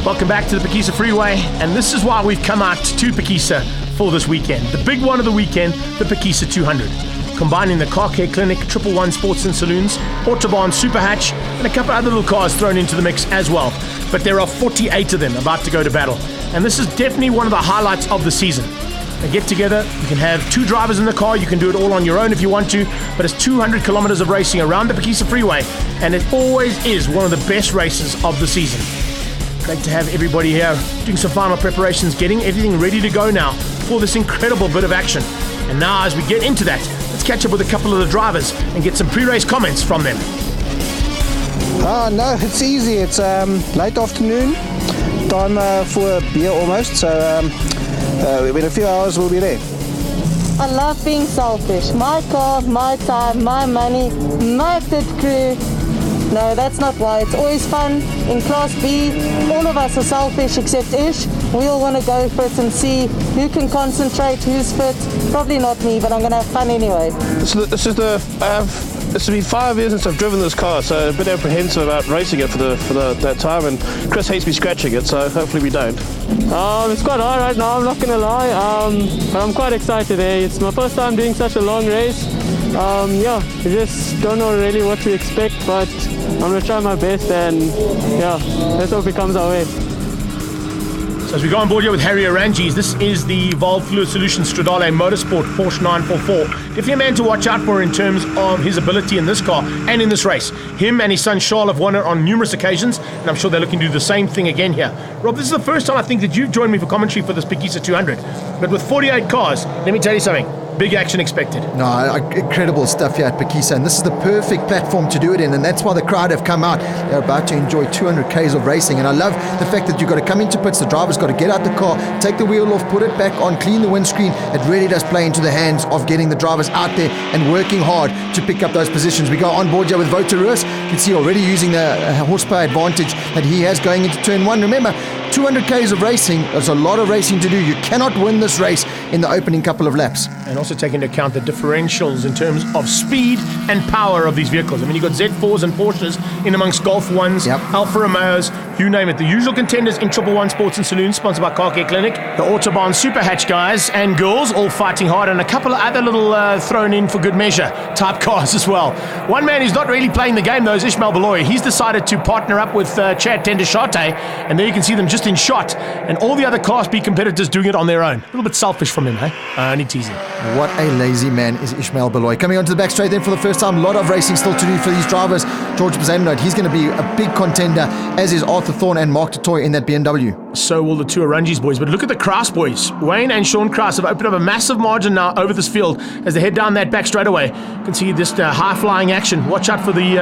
Welcome back to the Phakisa Freeway, and this is why we've come out to Phakisa for this weekend. The big one of the weekend, the Phakisa 200. Combining the Car Care Clinic, 111 Sports and Saloons, Autobahn Super Hatch, and a couple other little cars thrown into the mix as well. But there are 48 of them about to go to battle. And this is definitely one of the highlights of the season. They get together, you can have 2 drivers in the car, you can do it all on your own if you want to, but it's 200 kilometers of racing around the Phakisa Freeway, and it always is one of the best races of the season. Great to have everybody here doing some final preparations, getting everything ready to go now for this incredible bit of action. And now as we get into that, let's catch up with a couple of the drivers and get some pre-race comments from them. No, it's easy. It's late afternoon, time for a beer almost, so in a few hours we'll be there. I love being selfish. My car, my time, my money, my pit crew. No, that's not why. It's always fun. In Class B, all of us are selfish except Ish. We all want to go for it and see who can concentrate, who's fit. Probably not me, but I'm going to have fun anyway. This will be 5 years since I've driven this car, so a bit apprehensive about racing it for that time, and Chris hates me scratching it, so hopefully we don't. It's quite hard right now, I'm not going to lie, but I'm quite excited. It's my first time doing such a long race. I just don't know really what to expect, but I'm going to try my best, and let's hope it comes our way. So as we go on board here with Harry Arangis, this is the Valve Fluid Solutions Stradale Motorsport Porsche 944. Definitely a man to watch out for in terms of his ability in this car and in this race. Him and his son Charles have won it on numerous occasions, and I'm sure they're looking to do the same thing again here. Rob, this is the first time I think that you've joined me for commentary for this Phakisa 200. But with 48 cars, let me tell you something. Big action expected. No, incredible stuff here at Phakisa, and this is the perfect platform to do it in, and that's why the crowd have come out. They're about to enjoy 200 Ks of racing, and I love the fact that you've got to come into pits, the driver's got to get out the car, take the wheel off, put it back on, clean the windscreen. It really does play into the hands of getting the drivers out there and working hard to pick up those positions. We go on board here with Wouter Roos. You can see already using the horsepower advantage that he has going into turn 1. Remember, 200 Ks of racing, there's a lot of racing to do. You cannot win this race in the opening couple of laps. And also take into account the differentials in terms of speed and power of these vehicles. I mean, you've got Z4s and Porsches in amongst Golf 1s, Alfa Romeos, you name it. The usual contenders in 111 Sports and Saloons, sponsored by Car Care Clinic. The Autobahn Super Hatch guys and girls all fighting hard, and a couple of other little thrown in for good measure type cars as well. One man who's not really playing the game though is Ishmael Beloy. He's decided to partner up with Chad Tendeshate, and there you can see them just in shot, and all the other Class B competitors doing it on their own. A little bit selfish from him, eh? Only teasing. What a lazy man is Ishmael Beloy. Coming onto the back straight then for the first time, a lot of racing still to do for these drivers. George Bazaninote, he's going to be a big contender, as is Arthur Thorne and Mark Totoy in that BMW. So will the two Arangis boys, but look at the Kraus boys. Wayne and Sean Kraus have opened up a massive margin now over this field as they head down that back straightaway. You can see this high-flying action. Watch out for the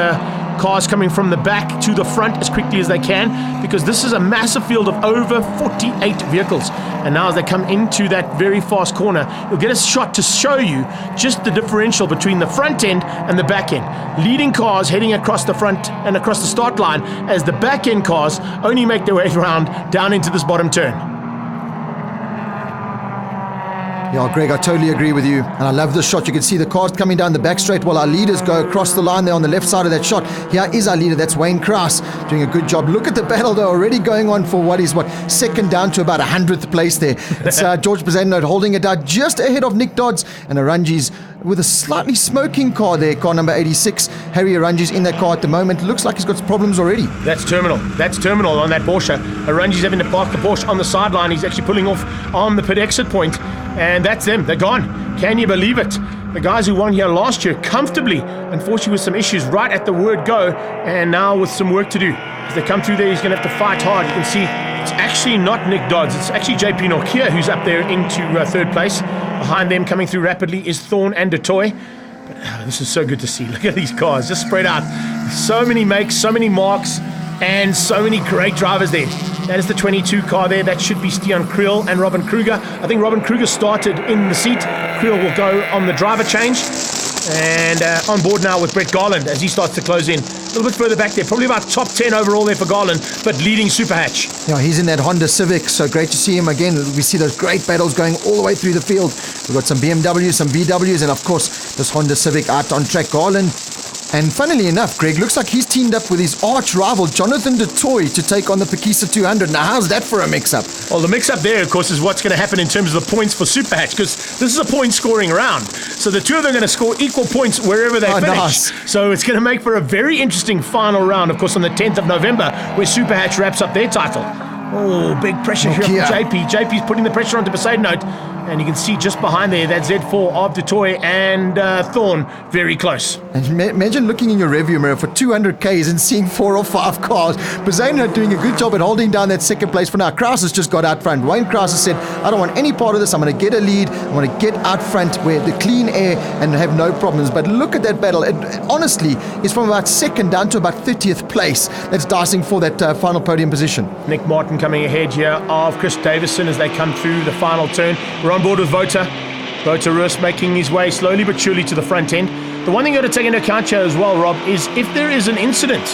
cars coming from the back to the front as quickly as they can, because this is a massive field of over 48 vehicles. And now as they come into that very fast corner, you'll get a shot to show you just the differential between the front end and the back end. Leading cars heading across the front and across the start line, as the back end cars only make their way around down into this bottom turn. Yeah, Greg, I totally agree with you, and I love this shot. You can see the cars coming down the back straight while our leaders go across the line there on the left side of that shot. Here is our leader, that's Wayne Kraus, doing a good job. Look at the battle, though, already going on for second down to about 100th place there. It's George Bazaninote holding it out just ahead of Nick Dodds, and Arangis with a slightly smoking car there, car number 86. Harry Arangis in that car at the moment. Looks like he's got problems already. That's terminal on that Porsche. Arangis having to park the Porsche on the sideline. He's actually pulling off on the pit exit point, and that's them. They're gone. Can you believe it? The guys who won here last year comfortably, unfortunately with some issues right at the word go, and now with some work to do. As they come through there, he's going to have to fight hard. You can see it's actually not Nick Dodds. It's actually JP Nokia who's up there into third place. Behind them, coming through rapidly, is Thorne and DeToy. But this is so good to see. Look at these cars, just spread out. So many makes, so many marks, and so many great drivers there. That is the 22 car there. That should be Stian Kriel and Robin Kruger. I think Robin Kruger started in the seat. Kriel will go on the driver change. And on board now with Brett Garland as he starts to close in. A little bit further back there, probably about top 10 overall there for Garland, but leading Super Hatch. Yeah, he's in that Honda Civic, so great to see him again. We see those great battles going all the way through the field. We've got some BMWs, some VWs, and of course this Honda Civic out on track. Garland And funnily enough, Greg, looks like he's teamed up with his arch rival, Jonathan du Toit, to take on the Phakisa 200. Now, how's that for a mix-up? Well, the mix-up there, of course, is what's going to happen in terms of the points for Super Hatch, because this is a point-scoring round. So the two of them are going to score equal points wherever they finish. Nice. So it's going to make for a very interesting final round, of course, on the 10th of November, where Super Hatch wraps up their title. Oh, big pressure here from JP. JP's putting the pressure onto Poseidon Note. And you can see just behind there that Z4 of Du Toit and Thorn very close. And imagine looking in your rearview mirror for 200Ks and seeing 4 or 5 cars. Poseidon doing a good job at holding down that second place for now. Kraus has just got out front. Wayne Kraus has said, I don't want any part of this. I'm going to get a lead. I want to get out front where the clean air and have no problems. But look at that battle. It honestly is from about second down to about 30th place. That's dicing for that final podium position. Nick Martin coming ahead here of Chris Davison as they come through the final turn. We're on board with Vota. Vota Rus making his way slowly but surely to the front end. The one thing you got to take into account here as well, Rob, is if there is an incident,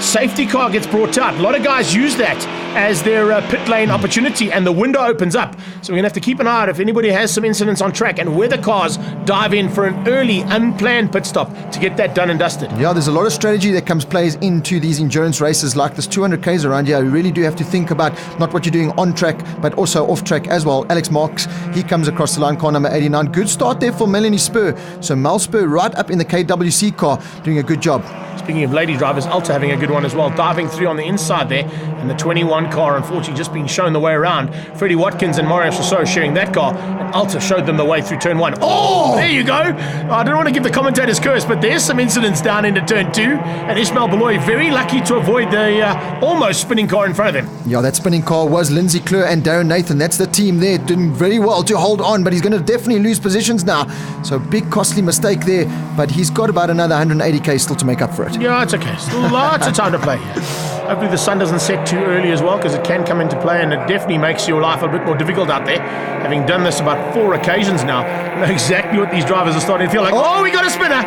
safety car gets brought out. A lot of guys use that as their pit lane opportunity, and the window opens up. So we're going to have to keep an eye out if anybody has some incidents on track and where the cars dive in for an early, unplanned pit stop to get that done and dusted. Yeah, there's a lot of strategy that plays into these endurance races like this 200Ks around here. You really do have to think about not what you're doing on track, but also off track as well. Alex Marks, he comes across the line, car number 89. Good start there for Melanie Spur. So Mel Spur right up in the KWC car, doing a good job. Speaking of lady drivers, Alta having a good one as well, diving through on the inside there, and the 21 car unfortunately just being shown the way around. Freddie Watkins and Mario Chassot sharing that car, and Alta showed them the way through turn 1. Oh, there you go. I don't want to give the commentators curse, but there's some incidents down into turn 2, and Ishmael Beloy very lucky to avoid the almost spinning car in front of him. Yeah, that spinning car was Lindsay Kleur and Darren Nathan. That's the team there, doing very well to hold on, but he's going to definitely lose positions now. So big costly mistake there, but he's got about another 180k still to make up for it. Yeah, it's okay. Still lots of time to play here. Hopefully the sun doesn't set too early as well, because it can come into play and it definitely makes your life a bit more difficult out there. Having done this about 4 occasions now, I know exactly what these drivers are starting to feel like. Oh, we got a spinner!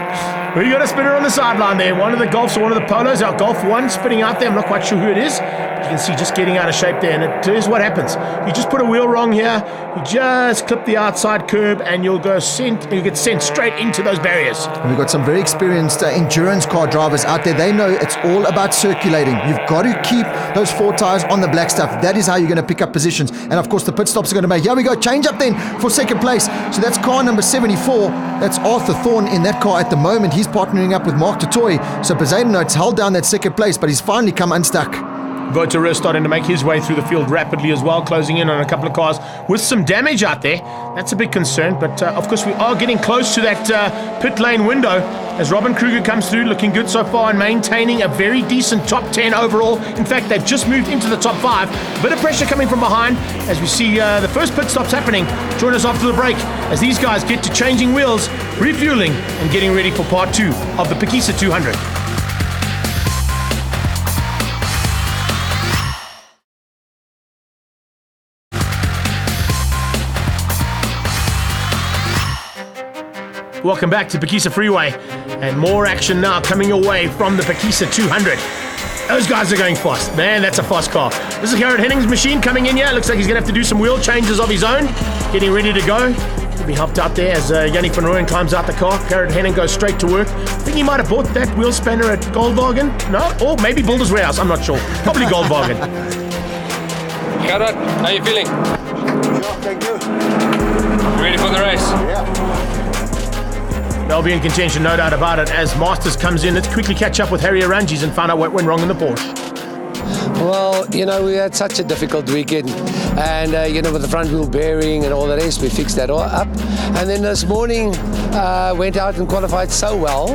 We got a spinner on the sideline there. One of the Golfs or one of the Polos. Our Golf 1 spinning out there. I'm not quite sure who it is. But you can see just getting out of shape there. And it is what happens. You just put a wheel wrong here. You just clip the outside curb and you'll get sent straight into those barriers. And we've got some very experienced endurance car drivers out there. They know it's all about circulating. You've got to keep those 4 tires on the black stuff. That is how you're going to pick up positions. And of course the pit stops are going to make. Here we go. Change up then for second place. So that's car number 74. That's Arthur Thorne in that car at the moment. He's partnering up with Mark du Toit. So Poseidon Notes held down that second place, but he's finally come unstuck. Voter starting to make his way through the field rapidly as well, closing in on a couple of cars with some damage out there. That's a big concern, but of course we are getting close to that pit lane window as Robin Kruger comes through, looking good so far and maintaining a very decent top 10 overall. In fact, they've just moved into the top 5. A bit of pressure coming from behind as we see the first pit stops happening. Join us after the break as these guys get to changing wheels, refueling and getting ready for part 2 of the Phakisa 200. Welcome back to Phakisa Freeway, and more action now coming your way from the Phakisa 200. Those guys are going fast. Man, that's a fast car. This is Garrett Henning's machine coming in here. Looks like he's going to have to do some wheel changes of his own, getting ready to go. He'll be helped out there as Yannick van Rooyen climbs out the car. Garrett Henning goes straight to work. I think he might have bought that wheel spanner at Goldwagen. No? Or maybe Builder's Warehouse. I'm not sure. Probably Goldwagen. Garrett, how are you feeling? Sure, thank you. Ready for the race? Yeah. They'll be in contention, no doubt about it. As Masters comes in, let's quickly catch up with Harry Aranges and find out what went wrong in the Porsche. Well, we had such a difficult weekend, and with the front wheel bearing and all the rest, we fixed that all up. And then this morning, went out and qualified so well,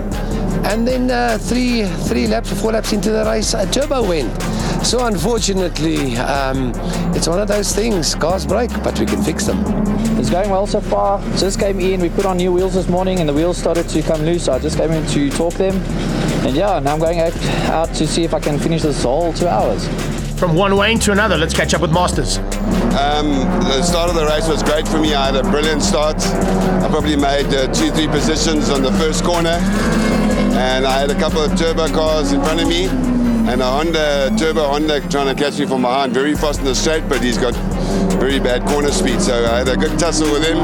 and then 4 laps into the race, a turbo went. So unfortunately, it's one of those things, cars break, but we can fix them. It's going well so far. Just came in, we put on new wheels this morning and the wheels started to come loose, so I just came in to torque them. And yeah, now I'm going out to see if I can finish this whole 2 hours. From one Wayne to another, let's catch up with Masters. The start of the race was great for me. I had a brilliant start. I probably made 2-3 positions on the first corner, and I had a couple of turbo cars in front of me, and a turbo Honda trying to catch me from behind, very fast in the straight, but he's got very bad corner speed. So I had a good tussle with him.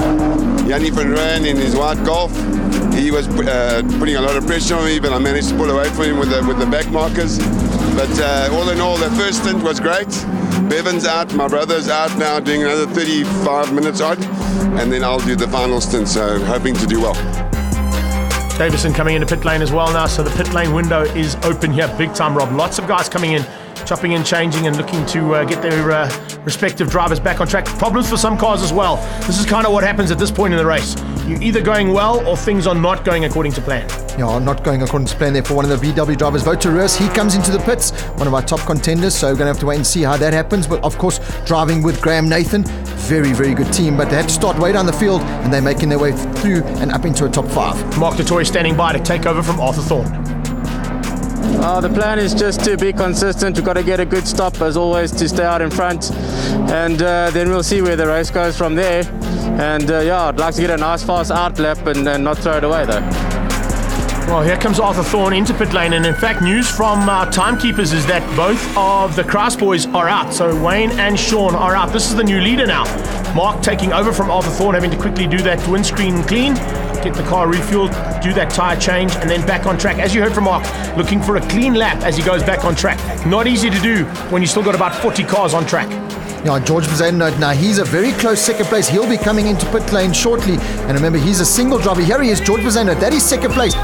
Yannick van Rooyen in his white Golf. He was putting a lot of pressure on me, but I managed to pull away from him with the back markers. But all in all, the first stint was great. Bevan's out, my brother's out now doing another 35 minutes odd, and then I'll do the final stint, so hoping to do well. Davison coming into pit lane as well now, so the pit lane window is open here big time, Rob. Lots of guys coming in, chopping in, changing, and looking to get their respective drivers back on track. Problems for some cars as well. This is kind of what happens at this point in the race. You're either going well or things are not going according to plan. Yeah, not going according to plan there for one of the VW drivers. Votarus, he comes into the pits, one of our top contenders, so we're going to have to wait and see how that happens. But of course, driving with Graham Nathan, very, very good team, but they had to start way down the field, and they're making their way through and up into a top 5. Mark du Toit standing by to take over from Arthur Thorne. The plan is just to be consistent. We've got to get a good stop, as always, to stay out in front, and then we'll see where the race goes from there. And yeah, I'd like to get a nice fast out lap and not throw it away though. Well, here comes Arthur Thorne into pit lane, and in fact, news from our timekeepers is that both of the Kraus boys are out. So Wayne and Sean are out. This is the new leader now. Mark taking over from Arthur Thorne, having to quickly do that windscreen clean, get the car refueled, do that tyre change, and then back on track. As you heard from Mark, looking for a clean lap as he goes back on track. Not easy to do when you still got about 40 cars on track. Yeah, George Bezuidenhout now, he's a very close second place. He'll be coming into pit lane shortly. And remember, he's a single driver. Here he is, George Bezuidenhout. That is second place.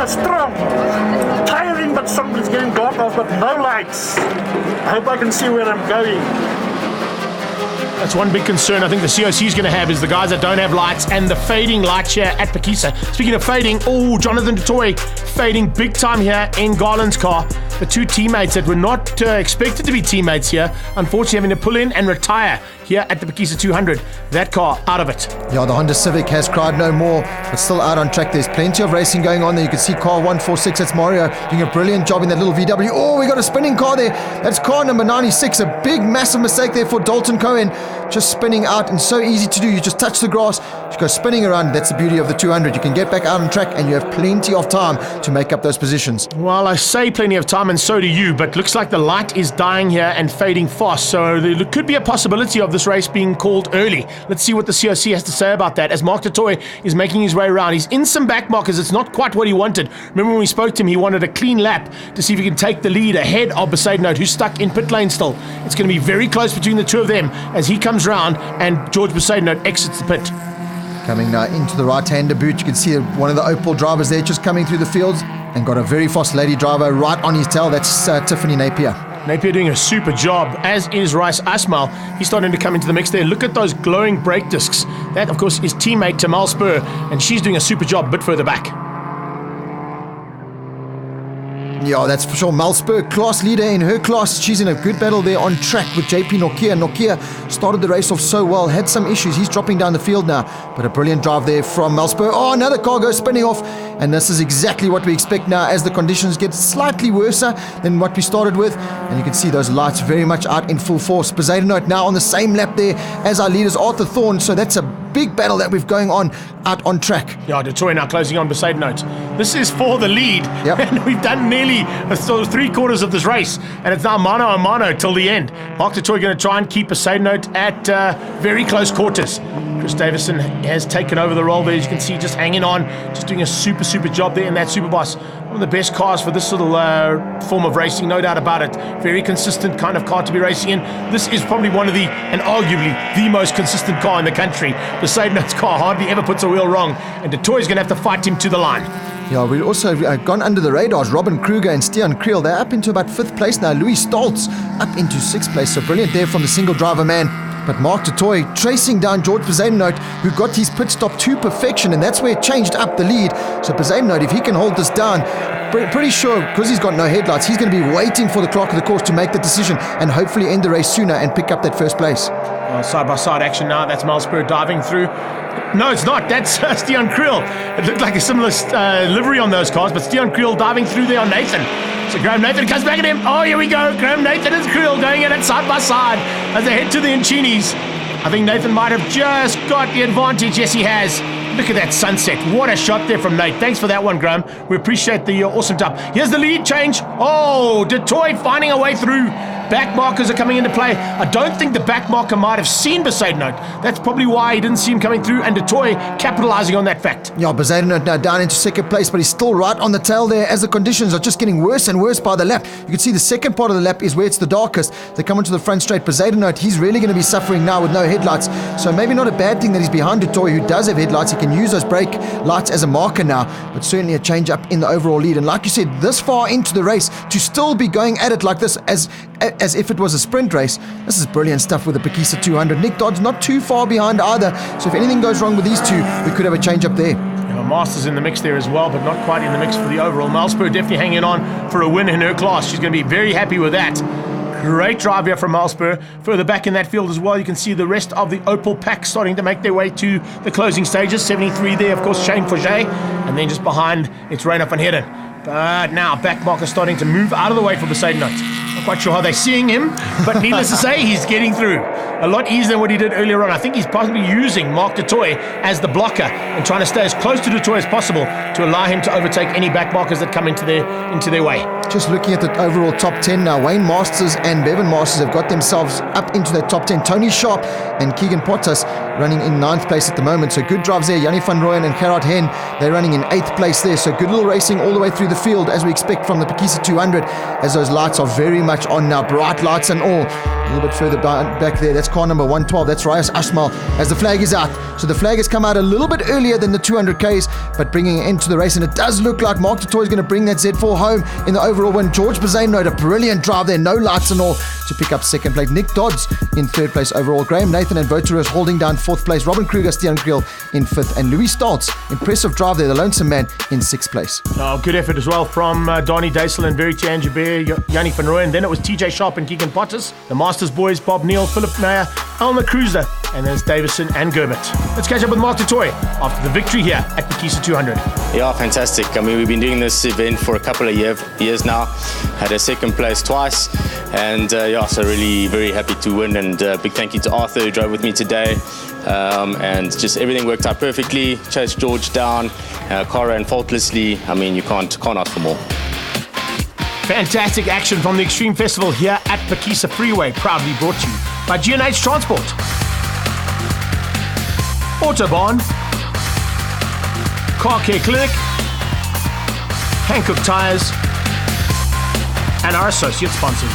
Strong. Tiring, but something's getting dark. I've got no lights. I hope I can see where I'm going. That's one big concern I think the COC is going to have, is the guys that don't have lights and the fading lights here at Phakisa. Speaking of fading, Jonathan du Toit fading big time here in Garland's car. The two teammates that were not expected to be teammates here, unfortunately having to pull in and retire here at the Phakisa 200. That car out of it. Yeah, the Honda Civic has cried no more, but still out on track. There's plenty of racing going on there. You can see car 146, that's Mario, doing a brilliant job in that little VW. Oh, we got a spinning car there. That's car number 96. A big, massive mistake there for Dalton Cohen. Just spinning out, and so easy to do. You just touch the grass, you go spinning around. That's the beauty of the 200. You can get back out on track, and you have plenty of time to make up those positions. Well, I say plenty of time, and so do you, but looks like the light is dying here and fading fast, so there could be a possibility of this race being called early. Let's see what the COC has to say about that as Mark du Toit is making his way around. He's in some back markers. It's not quite what he wanted. Remember when we spoke to him, he wanted a clean lap to see if he can take the lead ahead of Bezuidenhout, who's stuck in pit lane still. It's going to be very close between the two of them as he comes round and George Bezuidenhout exits the pit. Coming now into the right-hander boot, you can see one of the Opel drivers there just coming through the fields, and got a very fast lady driver right on his tail. That's Tiffany Napier. Napier doing a super job, as is Rice Asmal. He's starting to come into the mix there. Look at those glowing brake discs. That, of course, is teammate Tamal Spur, and she's doing a super job a bit further back. Yeah, that's for sure. Malspur, class leader in her class. She's in a good battle there on track with JP Nokia. Nokia started the race off so well, had some issues. He's dropping down the field now, but a brilliant drive there from Malspur. Oh, another car goes spinning off, and this is exactly what we expect now as the conditions get slightly worse than what we started with. And you can see those lights very much out in full force. Bezuidenhout now on the same lap there as our leaders, Arthur Thorne. So that's a big battle that we've going on out on track. Yeah, du Toit now closing on Bezuidenhout. This is for the lead. Yep. And we've done nearly 3/4 of this race, and it's now mano a mano till the end. Mark du Toit going to try and keep Bezuidenhout at very close quarters. Chris Davison has taken over the role there. As you can see, just hanging on, just doing a super job there in that Superboss. One of the best cars for this little form of racing, no doubt about it. Very consistent kind of car to be racing in. This is probably one of the, and arguably the most consistent car in the country. Bezuidenhout's car hardly ever puts a wheel wrong, and du Toit's going to have to fight him to the line. Yeah, we've also gone under the radars. Robin Kruger and Stian Kriel, they're up into about 5th place now. Louis Stoltz up into 6th place. So brilliant there from the single driver man. But Mark du Toit tracing down George Bezuidenhout, who got his pit stop to perfection, and that's where it changed up the lead. So Bezuidenhout, if he can hold this down, pretty sure, because he's got no headlights, he's going to be waiting for the clock of the course to make the decision and hopefully end the race sooner and pick up that first place. Side-by-side action now. That's Malspur diving through. No, it's not. That's Stian Kriel. It looked like a similar livery on those cars, but Stian Kriel diving through there on Nathan. So Graham Nathan comes back at him. Oh, here we go. Graham Nathan and Kriel going at it side-by-side as they head to the Incinis. I think Nathan might have just got the advantage. Yes, he has. Look at that sunset. What a shot there from Nate. Thanks for that one, Graham. We appreciate the awesome job. Here's the lead change. Oh, du Toit finding a way through. Back markers are coming into play. I don't think the back marker might have seen Bezuidenhout. That's probably why he didn't see him coming through, and Du Toit capitalizing on that fact. Yeah, Bezuidenhout now down into second place, but he's still right on the tail there as the conditions are just getting worse and worse by the lap. You can see the second part of the lap is where it's the darkest. They come into the front straight. Bezuidenhout, he's really going to be suffering now with no headlights. So maybe not a bad thing that he's behind Du Toit, who does have headlights. He can use those brake lights as a marker now, but certainly a change up in the overall lead. And like you said, this far into the race, to still be going at it like this as if it was a sprint race, this is brilliant stuff with the Phakisa 200. Nick Dodd's not too far behind either, so if anything goes wrong with these two, we could have a change up there. Masters in the mix there as well, but not quite in the mix for the overall. Malspur definitely hanging on for a win in her class. She's going to be very happy with that. Great drive here from Malspur. Further back in that field as well, you can see the rest of the Opel pack starting to make their way to the closing stages. 73 there, of course, Shane Forget, and then just behind, it's Reiner van Heerden. But now, back marker starting to move out of the way for Bezuidenhout. Not quite sure how they're seeing him, but needless to say, he's getting through. A lot easier than what he did earlier on. I think he's possibly using Mark Du Toit as the blocker and trying to stay as close to Du Toit as possible to allow him to overtake any back markers that come into their way. Just looking at the overall top 10 now, Wayne Masters and Bevan Masters have got themselves up into that top 10. Tony Sharp and Keegan Pottas running in 9th place at the moment. So good drives there. Jannie van Rooyen and Gerard Hen, they're running in 8th place there. So good little racing all the way through the field, as we expect from the Phakisa 200, as those lights are very much on now. Bright lights and all. A little bit further back there, that's car number 112. That's Rias Ashmal as the flag is out. So the flag has come out a little bit earlier than the 200Ks, but bringing it into the race. And it does look like Mark Du Toit is going to bring that Z4 home in the overall win. George Bezuidenhout, a brilliant drive there, no lights and all, to pick up second place. Nick Dodds in third place overall. Graham Nathan and Voteros holding down fourth place. Robin Kruger, Stian Kriel in fifth. And Louis Stoltz, impressive drive there, the lonesome man, in sixth place. Oh, good effort as well from Donnie Daisel and Verity Anjabir, Jannie van Rooyen. Then it was TJ Sharp and Keegan Pottas. The Masters boys, Bob Neal, Philip Meyer, Alma Cruiser, and then it's Davison and Gerbert. Let's catch up with Mark Du Toit after the victory here at Phakisa 200. Yeah, fantastic. I mean, we've been doing this event for a couple of years now. Had a second place twice, and so really very happy to win. And big thank you to Arthur who drove with me today. And just everything worked out perfectly. Chased George down, car ran faultlessly. I mean, you can't ask for more. Fantastic action from the Extreme Festival here at Phakisa Freeway, proudly brought to you by G&H Transport, Autobahn, Car Care Clinic, Hankook Tires, and our associate sponsors.